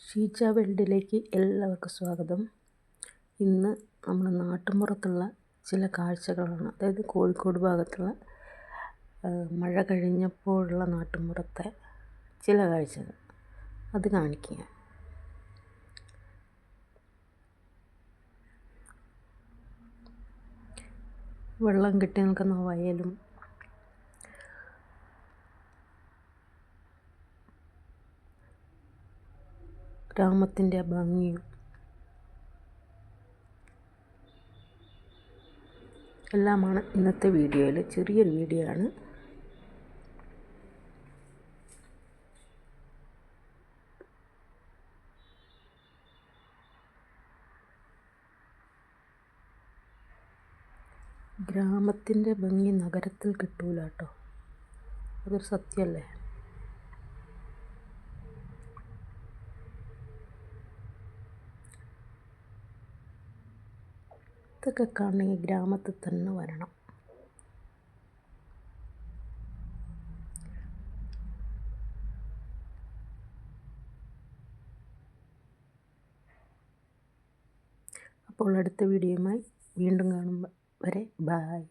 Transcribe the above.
ഷീജ വേൾഡിലേക്ക് എല്ലാവർക്കും സ്വാഗതം. ഇന്ന് നമ്മുടെ നാട്ടുമ്പുറത്തുള്ള ചില കാഴ്ചകളാണ്, അതായത് കോഴിക്കോട് ഭാഗത്തുള്ള മഴ കഴിഞ്ഞപ്പോഴുള്ള നാട്ടുമ്പുറത്തെ ചില കാഴ്ചകൾ അത് കാണിക്കുക. വെള്ളം കെട്ടി നിൽക്കുന്ന വയലും ഗ്രാമത്തിൻ്റെ ഭംഗിയും എല്ലാമാണ് ഇന്നത്തെ വീഡിയോയിൽ. ചെറിയൊരു വീഡിയോ ആണ്. ഗ്രാമത്തിൻ്റെ ഭംഗി നഗരത്തിൽ കിട്ടൂല കേട്ടോ, അതൊരു സത്യമല്ലേ. ഇതൊക്കെ കാണണമെങ്കിൽ ഗ്രാമത്തിൽ തന്നെ വരണം. അപ്പോൾ അടുത്ത വീഡിയോയുമായി വീണ്ടും കാണുമ്പോൾ വരെ ബായ്.